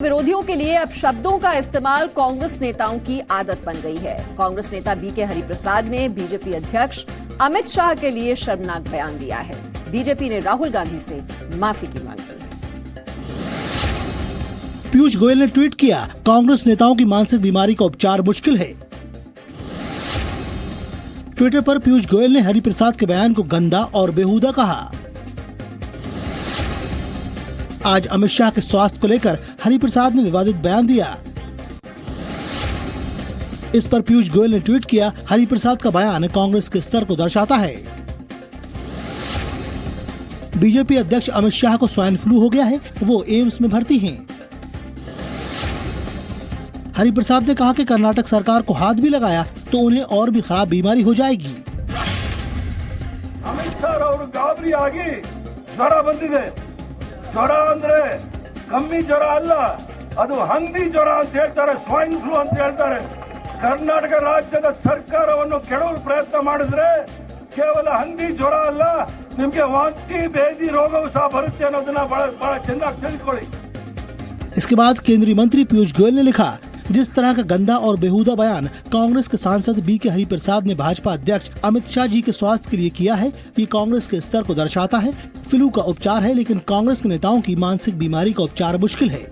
विरोधियों के लिए अब शब्दों का इस्तेमाल कांग्रेस नेताओं की आदत बन गई है। कांग्रेस नेता बीके हरिप्रसाद ने बीजेपी अध्यक्ष अमित शाह के लिए शर्मनाक बयान दिया है। बीजेपी ने राहुल गांधी से माफी की मांग की है। पीयूष गोयल ने ट्वीट किया, कांग्रेस नेताओं की मानसिक बीमारी का उपचार मुश्किल है। ट्विटर पर पीयूष गोयल ने हरिप्रसाद के बयान को गंदा और बेहुदा कहा। आज अमित शाह के स्वास्थ्य को लेकर हरिप्रसाद ने विवादित बयान दिया। इस पर पीयूष गोयल ने ट्वीट किया, हरिप्रसाद का बयान कांग्रेस के स्तर को दर्शाता है। बीजेपी अध्यक्ष अमित शाह को स्वाइन फ्लू हो गया है, वो एम्स में भर्ती हैं। हरिप्रसाद ने कहा कि कर्नाटक सरकार को हाथ भी लगाया तो उन्हें और भी खराब बीमारी हो जाएगी। अमित शाह और गाबरी आगे ज्वर बंदिदे। ಜ್ವರ ಅಂದ್ರೆ ಕಮ್ಮಿ ಜ್ವರ ಅಲ್ಲ, ಅದು ಹಂದಿ ಜ್ವರ ಅಂತ ಹೇಳ್ತಾರೆ, ಸ್ವೈನ್ ಫ್ಲೂ ಅಂತ ಹೇಳ್ತಾರೆ. ಕರ್ನಾಟಕ ರಾಜ್ಯದ ಸರ್ಕಾರವನ್ನು ಕೆಡವಲು ಪ್ರಯತ್ನ ಮಾಡಿದ್ರೆ ಕೇವಲ ಹಂದಿ ಜ್ವರ ಅಲ್ಲ, ನಿಮಗೆ ವಾಂತಿ ಬೇದಿ ರೋಗವು ಸಹ ಬರುತ್ತೆ ಅನ್ನೋದನ್ನ ಬಹಳ ಚೆನ್ನಾಗಿ ತಿಳಿದುಕೊಳ್ಳಿ। इसके बाद केंद्रीय मंत्री पीयूष गोयल ने लिखा, जिस तरह का गंदा और बेहुदा बयान कांग्रेस के सांसद बीके हरिप्रसाद ने भाजपा अध्यक्ष अमित शाह जी के स्वास्थ्य के लिए किया है, ये कांग्रेस के स्तर को दर्शाता है। फ्लू का उपचार है, लेकिन कांग्रेस के नेताओं की मानसिक बीमारी का उपचार मुश्किल है।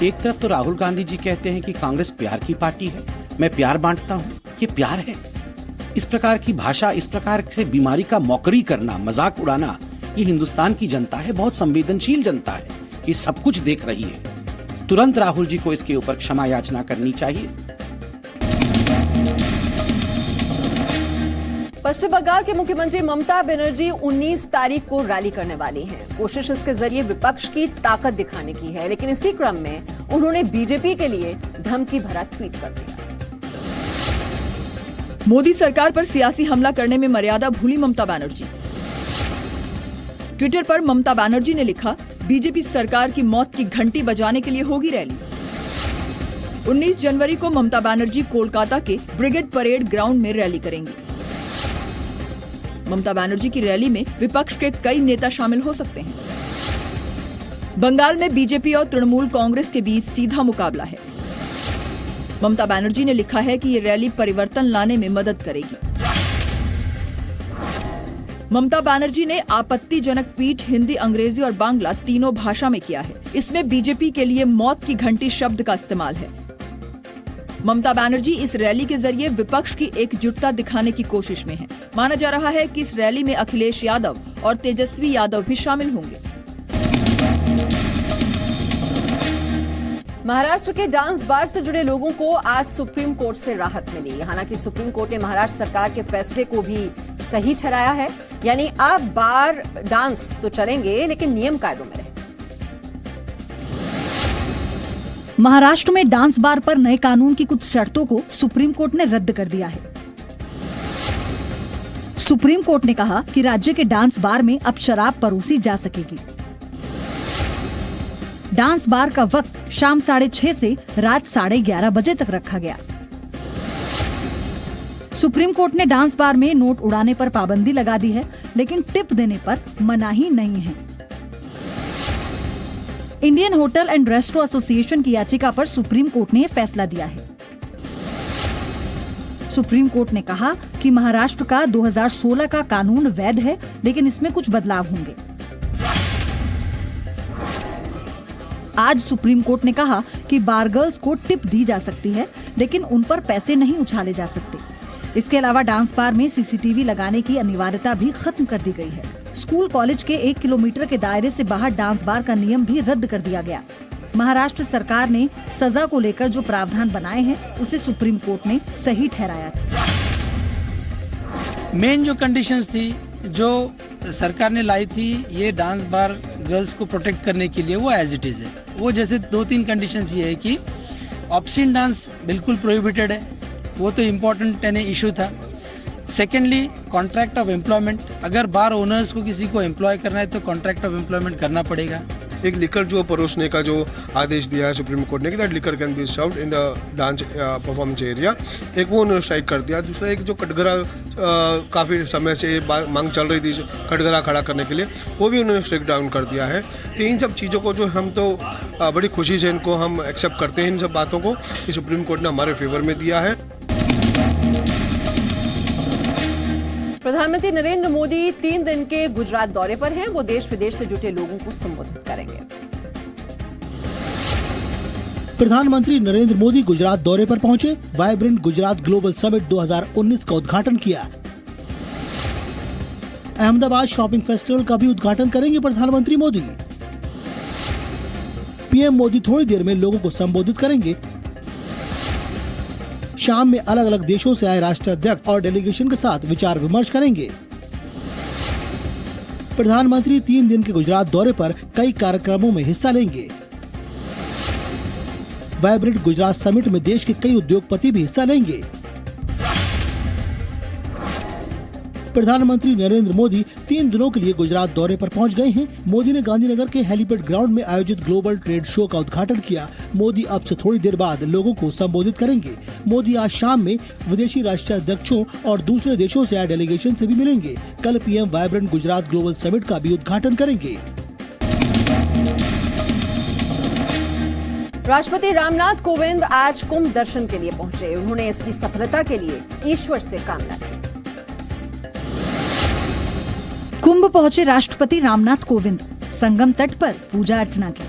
एक तरफ तो राहुल गांधी जी कहते हैं कि कांग्रेस प्यार की पार्टी है, मैं प्यार बांटता हूँ, ये प्यार है। इस प्रकार की भाषा, इस प्रकार से बीमारी का मौकरी करना, मजाक उड़ाना, ये हिंदुस्तान की जनता है, बहुत संवेदनशील जनता है, ये सब कुछ देख रही है। तुरंत राहुल जी को इसके ऊपर क्षमा याचना करनी चाहिए। पश्चिम बंगाल के मुख्यमंत्री ममता बनर्जी 19 तारीख को रैली करने वाली हैं। कोशिश इसके जरिए विपक्ष की ताकत दिखाने की है, लेकिन इसी क्रम में उन्होंने बीजेपी के लिए धमकी भरा ट्वीट कर दिया। मोदी सरकार पर सियासी हमला करने में मर्यादा भूली ममता बनर्जी। ट्विटर पर ममता बनर्जी ने लिखा, बीजेपी सरकार की मौत की घंटी बजाने के लिए होगी रैली। 19 जनवरी को ममता बनर्जी कोलकाता के ब्रिगेड परेड ग्राउंड में रैली करेंगी। ममता बनर्जी की रैली में विपक्ष के कई नेता शामिल हो सकते हैं। बंगाल में बीजेपी और तृणमूल कांग्रेस के बीच सीधा मुकाबला है। ममता बनर्जी ने लिखा है कि ये रैली परिवर्तन लाने में मदद करेगी। ममता बनर्जी ने आपत्तिजनक ट्वीट हिंदी, अंग्रेजी और बांग्ला तीनों भाषा में किया है। इसमें बीजेपी के लिए मौत की घंटी शब्द का इस्तेमाल है। ममता बनर्जी इस रैली के जरिए विपक्ष की एकजुटता दिखाने की कोशिश में है। माना जा रहा है कि इस रैली में अखिलेश यादव और तेजस्वी यादव भी शामिल होंगे। महाराष्ट्र के डांस बार से जुड़े लोगों को आज सुप्रीम कोर्ट से राहत मिली। हालांकि सुप्रीम कोर्ट ने महाराष्ट्र सरकार के फैसले को भी सही ठहराया है, यानी अब बार डांस तो चलेंगे लेकिन नियम कायदों में रहेंगे। महाराष्ट्र में डांस बार पर नए कानून की कुछ शर्तों को सुप्रीम कोर्ट ने रद्द कर दिया है। सुप्रीम कोर्ट ने कहा कि राज्य के डांस बार में अब शराब परोसी जा सकेगी। डांस बार का वक्त शाम 6:30 से रात 11:30 बजे तक रखा गया। सुप्रीम कोर्ट ने डांस बार में नोट उड़ाने पर पाबंदी लगा दी है, लेकिन टिप देने पर मनाही नहीं है। Indian hotel and restaurant association की याचिका पर सुप्रीम कोर्ट ने फैसला दिया है। सुप्रीम कोर्ट ने कहा कि महाराष्ट्र का 2016 का कानून वैध है, लेकिन इसमें कुछ बदलाव होंगे। आज सुप्रीम कोर्ट ने कहा कि बार गर्ल्स को टिप दी जा सकती है, लेकिन उन पर पैसे नहीं उछाले जा सकते। इसके अलावा डांस बार में सीसीटीवी लगाने की अनिवार्यता भी खत्म कर दी गई है। स्कूल कॉलेज के 1 किलोमीटर के दायरे से बाहर डांस बार का नियम भी रद्द कर दिया गया। महाराष्ट्र सरकार ने सजा को लेकर जो प्रावधान बनाए हैं, उसे सुप्रीम कोर्ट ने सही ठहराया। मेन जो कंडीशंस थी जो सरकार ने लाई थी ये डांस बार गर्ल्स को प्रोटेक्ट करने के लिए, वो एज इट इज है। वो जैसे 2-3 कंडीशंस ये है कि ऑब्स्सीन डांस बिल्कुल प्रोहिबिटेड है, वो तो इम्पोर्टेंट इशू था। सेकेंडली कॉन्ट्रैक्ट ऑफ एम्प्लॉयमेंट, अगर बार ओनर्स को किसी को एम्प्लॉय करना है तो कॉन्ट्रैक्ट ऑफ एम्प्लॉयमेंट करना पड़ेगा। एक लिकर जो परोसने का जो आदेश दिया है सुप्रीम कोर्ट ने कि that liquor can be served in the dance performance area, एक वो उन्होंने स्ट्राइक कर दिया। दूसरा एक जो कटघरा काफ़ी समय से मांग चल रही थी कटघरा खड़ा करने के लिए, वो भी उन्होंने स्ट्राइक डाउन कर दिया है। तो इन सब चीज़ों को जो हम तो बड़ी खुशी से इनको हम एक्सेप्ट करते हैं, इन सब बातों को कि सुप्रीम कोर्ट ने हमारे फेवर में दिया है। प्रधानमंत्री नरेंद्र मोदी 3 दिन के गुजरात दौरे पर हैं। वो देश विदेश से जुटे लोगों को संबोधित करेंगे। प्रधानमंत्री नरेंद्र मोदी गुजरात दौरे पर पहुंचे, वाइब्रेंट गुजरात ग्लोबल समिट 2019 का उद्घाटन किया। अहमदाबाद शॉपिंग फेस्टिवल का भी उद्घाटन करेंगे प्रधानमंत्री मोदी। पीएम मोदी थोड़ी देर में लोगों को संबोधित करेंगे। शाम में अलग अलग देशों से आए राष्ट्राध्यक्ष और डेलीगेशन के साथ विचार विमर्श करेंगे। प्रधानमंत्री 3 दिन के गुजरात दौरे पर कई कार्यक्रमों में हिस्सा लेंगे। वाइब्रेंट गुजरात समिट में देश के कई उद्योगपति भी हिस्सा लेंगे। प्रधानमंत्री नरेंद्र मोदी 3 दिनों के लिए गुजरात दौरे पर पहुंच गए हैं। मोदी ने गांधीनगर के हेलीपैड ग्राउंड में आयोजित ग्लोबल ट्रेड शो का उद्घाटन किया। मोदी अब से थोड़ी देर बाद लोगों को संबोधित करेंगे। मोदी आज शाम में विदेशी राष्ट्राध्यक्षों और दूसरे देशों से आए डेलीगेशन से भी मिलेंगे। कल PM vibrant Gujarat global summit का भी उद्घाटन करेंगे। राष्ट्रपति रामनाथ कोविंद आज कुंभ दर्शन के लिए पहुंचे। उन्होंने इसकी सफलता के लिए ईश्वर से कामना की। कुंभ पहुंचे राष्ट्रपति रामनाथ कोविंद, संगम तट पर पूजा अर्चना की।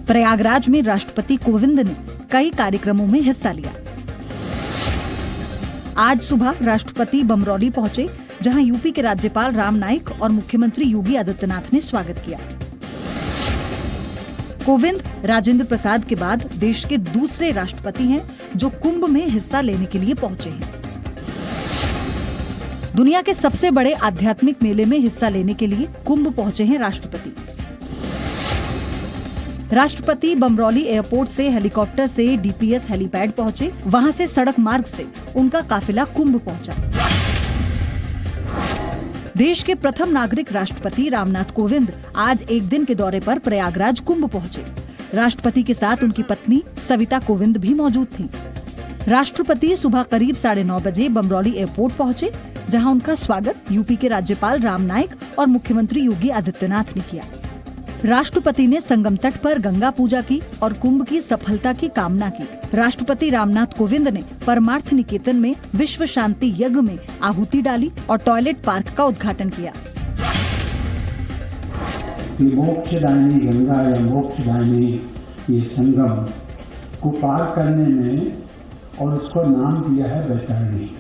प्रयागराज में राष्ट्रपति कोविंद ने कई कार्यक्रमों में हिस्सा लिया। आज सुबह राष्ट्रपति बमरौली पहुंचे, जहां यूपी के राज्यपाल राम नाईक और मुख्यमंत्री योगी आदित्यनाथ ने स्वागत किया। कोविंद राजेंद्र प्रसाद के बाद देश के दूसरे राष्ट्रपति हैं जो कुंभ में हिस्सा लेने के लिए पहुंचे हैं। दुनिया के सबसे बड़े आध्यात्मिक मेले में हिस्सा लेने के लिए कुंभ पहुंचे हैं राष्ट्रपति। राष्ट्रपति बमरौली एयरपोर्ट से हेलीकॉप्टर से डीपीएस हेलीपैड पहुंचे। वहां से सड़क मार्ग से उनका काफिला कुंभ पहुंचा। देश के प्रथम नागरिक राष्ट्रपति रामनाथ कोविंद आज एक दिन के दौरे पर प्रयागराज कुंभ पहुंचे। राष्ट्रपति के साथ उनकी पत्नी सविता कोविंद भी मौजूद थीं। राष्ट्रपति सुबह करीब 9:30 बजे बमरौली एयरपोर्ट पहुंचे, जहां उनका स्वागत यूपी के राज्यपाल राम नाईक और मुख्यमंत्री योगी आदित्यनाथ ने किया। राष्ट्रपति ने संगम तट पर गंगा पूजा की और कुंभ की सफलता की कामना की। राष्ट्रपति रामनाथ कोविंद ने परमार्थ निकेतन में विश्व शांति यज्ञ में आहुति डाली और टॉयलेट पार्क का उद्घाटन किया। मोक्षदायिनी गंगा या मोक्षदायिनी ये संगम को पार करने में और उसको नाम दिया है बैतरणी।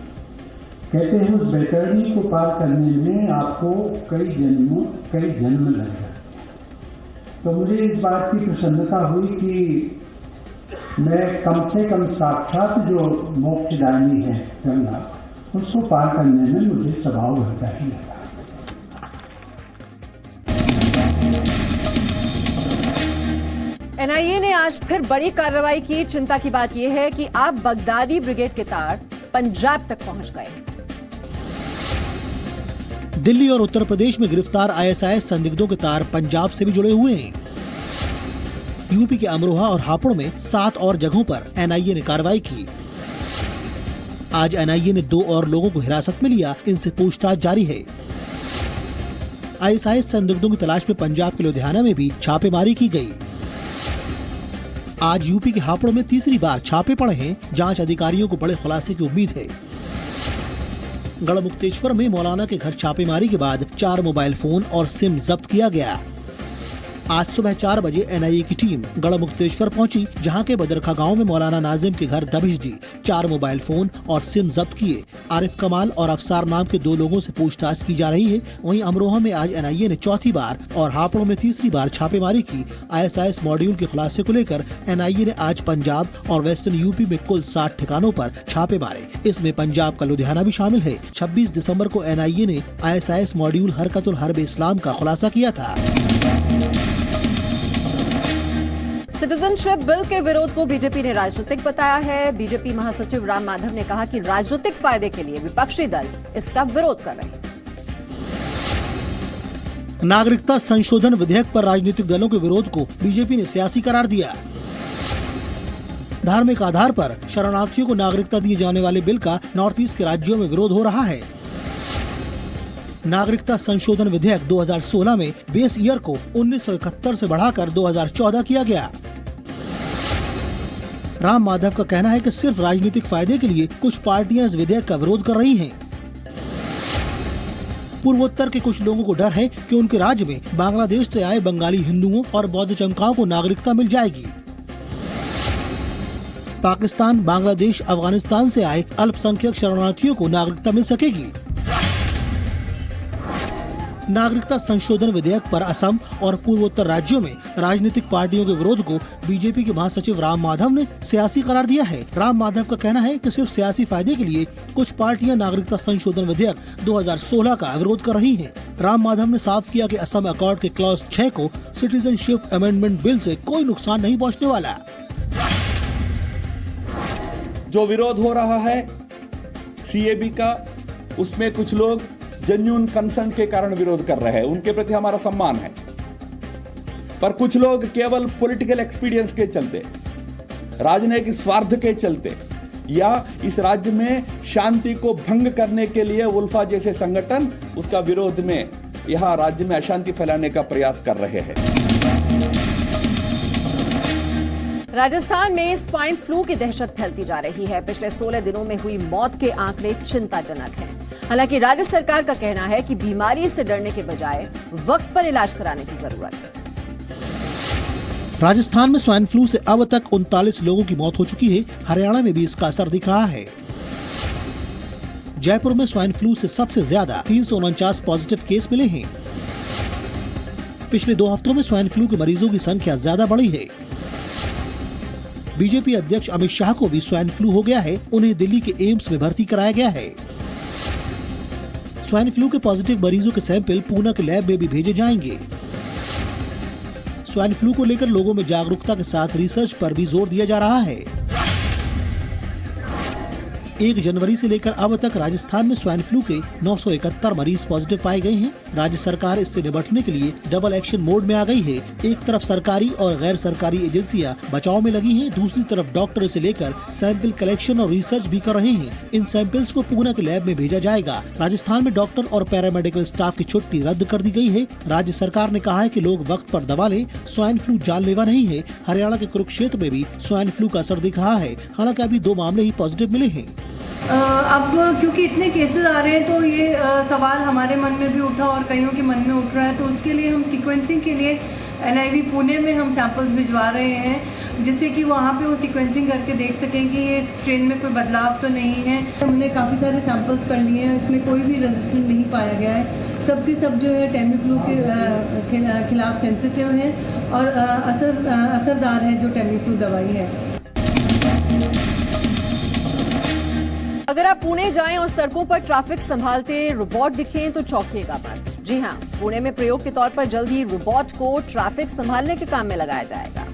कहते हैं उस बैतरणी को पार करने में आपको कई जन्म लग जाते हैं। तो मुझे इस बात की प्रसन्नता हुई कि मैं कम से कम साक्षात जो मोक्षदायिनी है गंगा, उसको पार करने में मुझे स्वभाव रहता ही लगा। एनआईए ने आज फिर बड़ी कार्रवाई की। चिंता की बात यह है कि अब बगदादी ब्रिगेड के तार पंजाब तक पहुंच गए। दिल्ली और उत्तर प्रदेश में गिरफ्तार आईएसआईएस संदिग्धों के तार पंजाब से भी जुड़े हुए हैं। यूपी के अमरोहा और हापुड़ में 7 और जगहों पर एनआईए ने कार्रवाई की। आज एनआईए ने 2 और लोगों को हिरासत में लिया। इनसे पूछताछ जारी है। आईएसआईएस संदिग्धों की तलाश में पंजाब के लुधियाना में भी छापेमारी की गई। आज यूपी के हापुड़ में तीसरी बार छापे पड़े हैं। जांच अधिकारियों को बड़े खुलासे की उम्मीद है। गढ़मुक्तेश्वर में मौलाना के घर छापेमारी के बाद 4 मोबाइल फोन और सिम जब्त किया गया। आज सुबह 4 बजे एनआईए की टीम गढ़मुक्तेश्वर पहुंची, जहां के बदरखा गांव में मौलाना नाजिम के घर दबिश दी। 4 मोबाइल फोन और सिम जब्त किए। आरिफ कमाल और अफसार नाम के 2 लोगों से पूछताछ की जा रही है। वहीं अमरोहा में आज एनआईए ने चौथी बार और हापुड़ में तीसरी बार छापेमारी की। आईएसआईएस मॉड्यूल के खुलासे को लेकर एनआईए ने आज पंजाब और वेस्टर्न यूपी में कुल 60 ठिकानों पर छापे मारे। इसमें पंजाब का लुधियाना भी शामिल है। 26 दिसंबर को एनआईए ने आईएसआईएस मॉड्यूल हरकतुल हर्ब इस्लाम का खुलासा किया था। सिटीजनशिप बिल के विरोध को बीजेपी ने राजनीतिक बताया है। बीजेपी महासचिव राम माधव ने कहा कि राजनीतिक फायदे के लिए विपक्षी दल इसका विरोध कर रहे हैं। नागरिकता संशोधन विधेयक पर राजनीतिक दलों के विरोध को बीजेपी ने सियासी करार दिया। धार्मिक आधार पर शरणार्थियों को नागरिकता दिए जाने वाले बिल का नॉर्थ ईस्ट के राज्यों में विरोध हो रहा है। नागरिकता संशोधन विधेयक 2016 में बेस ईयर को 1971 से बढ़ाकर 2014 किया गया। राम माधव का कहना है कि सिर्फ राजनीतिक फायदे के लिए कुछ पार्टियां इस विधेयक का विरोध कर रही हैं। पूर्वोत्तर के कुछ लोगों को डर है कि उनके राज्य में बांग्लादेश से आए बंगाली हिंदुओं और बौद्ध चमकाओं को नागरिकता मिल जाएगी। पाकिस्तान, बांग्लादेश, अफगानिस्तान से आए अल्पसंख्यक शरणार्थियों को नागरिकता मिल सकेगी। नागरिकता संशोधन विधेयक पर असम और पूर्वोत्तर राज्यों में राजनीतिक पार्टियों के विरोध को बीजेपी के महासचिव राम माधव ने सियासी करार दिया है। राम माधव का कहना है कि सिर्फ सियासी फायदे के लिए कुछ पार्टियां नागरिकता संशोधन विधेयक 2016 का विरोध कर रही हैं। राम माधव ने साफ किया कि असम अकॉर्ड के क्लॉज 6 को सिटीजनशिप अमेंडमेंट बिल से कोई नुकसान नहीं पहुँचने वाला। जो विरोध हो रहा है सीएबी का, उसमें कुछ लोग जेन्युइन कंसर्न के कारण विरोध कर रहे हैं, उनके प्रति हमारा सम्मान है। पर कुछ लोग केवल पॉलिटिकल एक्सपीडियंस के चलते, राजनीतिक स्वार्थ के चलते या इस राज्य में शांति को भंग करने के लिए उल्फा जैसे संगठन उसका विरोध में यहाँ राज्य में अशांति फैलाने का प्रयास कर रहे हैं। राजस्थान में स्वाइन फ्लू की दहशत फैलती जा रही है। पिछले 16 दिनों में हुई मौत के आंकड़े चिंताजनक हैं। हालांकि राज्य सरकार का कहना है कि बीमारी से डरने के बजाय वक्त पर इलाज कराने की जरूरत है। राजस्थान में स्वाइन फ्लू से अब तक 39 लोगों की मौत हो चुकी है। हरियाणा में भी इसका असर दिख रहा है। जयपुर में स्वाइन फ्लू से सबसे ज्यादा 349 पॉजिटिव केस मिले हैं। पिछले 2 हफ्तों में स्वाइन फ्लू के मरीजों की संख्या ज्यादा बढ़ी है। बीजेपी अध्यक्ष अमित शाह को भी स्वाइन फ्लू हो गया है। उन्हें दिल्ली के एम्स में भर्ती कराया गया है। स्वाइन फ्लू के पॉजिटिव मरीजों के सैंपल पूना के लैब में भी भेजे जाएंगे। स्वाइन फ्लू को लेकर लोगों में जागरूकता के साथ रिसर्च पर भी जोर दिया जा रहा है। 1 जनवरी से लेकर अब तक राजस्थान में स्वाइन फ्लू के 971 मरीज पॉजिटिव पाए गए हैं। राज्य सरकार इससे निपटने के लिए डबल एक्शन मोड में आ गई है। एक तरफ सरकारी और गैर सरकारी एजेंसियां बचाव में लगी हैं, दूसरी तरफ डॉक्टर से लेकर सैंपल कलेक्शन और रिसर्च भी कर रहे हैं। इन सैंपल्स को पूना के लैब में भेजा जाएगा। राजस्थान में डॉक्टर और पैरामेडिकल स्टाफ की छुट्टी रद्द कर दी गई है। राज्य सरकार ने कहा है कि लोग वक्त पर दवा लें। स्वाइन फ्लू जानलेवा नहीं है। हरियाणा के कुरुक्षेत्र में भी स्वाइन फ्लू का असर दिख रहा है। हालांकि अभी 2 मामले ही पॉजिटिव मिले हैं। अब क्योंकि इतने केसेस आ रहे हैं तो ये सवाल हमारे मन में भी उठा और कईयों के मन में उठ रहा है, तो उसके लिए हम सीक्वेंसिंग के लिए NIV पुणे में हम सैंपल्स भिजवा रहे हैं, जिससे कि वहाँ पे वो सीक्वेंसिंग करके देख सकें कि ये स्ट्रेन में कोई बदलाव तो नहीं है। हमने काफ़ी सारे सैंपल्स कर लिए हैं, इसमें कोई भी रेजिस्टेंट नहीं पाया गया है। सबके सब जो है टेमीफ्लू के खिलाफ सेंसिटिव हैं और असरदार है जो टेमीफ्लू दवाई है। अगर आप पुणे जाएं और सड़कों पर ट्रैफिक संभालते रोबोट दिखें तो चौंकिएगा मत। जी हां, पुणे में प्रयोग के तौर पर जल्द ही रोबोट को ट्रैफिक संभालने के काम में लगाया जाएगा।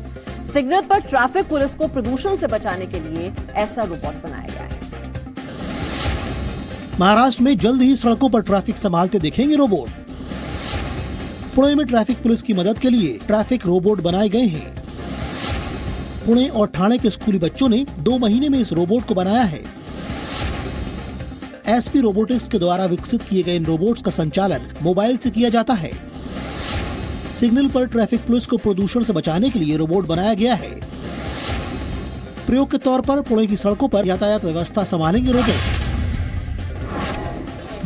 सिग्नल पर ट्रैफिक पुलिस को प्रदूषण से बचाने के लिए ऐसा रोबोट बनाया गया है। महाराष्ट्र में जल्द ही सड़कों पर ट्रैफिक संभालते दिखेंगे रोबोट। पुणे में ट्रैफिक पुलिस की मदद के लिए ट्रैफिक रोबोट बनाए गए हैं। पुणे और ठाणे के स्कूली बच्चों ने 2 महीने में इस रोबोट को बनाया है। SP रोबोटिक्स के द्वारा विकसित किए गए इन रोबोट्स का संचालन मोबाइल से किया जाता है। सिग्नल पर ट्रैफिक पुलिस को प्रदूषण से बचाने के लिए रोबोट बनाया गया है। प्रयोग के तौर पर पुणे की सड़कों पर यातायात व्यवस्था संभालेंगे रोबोट।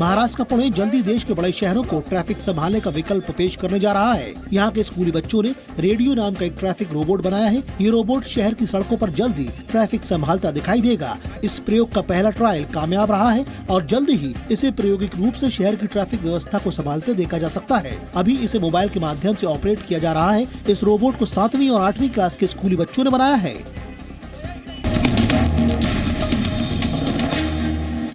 महाराष्ट्र का पुणे जल्दी देश के बड़े शहरों को ट्रैफिक संभालने का विकल्प पेश करने जा रहा है। यहाँ के स्कूली बच्चों ने रेडियो नाम का एक ट्रैफिक रोबोट बनाया है। ये रोबोट शहर की सड़कों पर जल्दी ट्रैफिक संभालता दिखाई देगा। इस प्रयोग का पहला ट्रायल कामयाब रहा है और जल्दी ही इसे प्रायोगिक रूप से शहर की ट्रैफिक व्यवस्था को संभालते देखा जा सकता है। अभी इसे मोबाइल के माध्यम से ऑपरेट किया जा रहा है। इस रोबोट को 7वीं और 8वीं क्लास के स्कूली बच्चों ने बनाया है।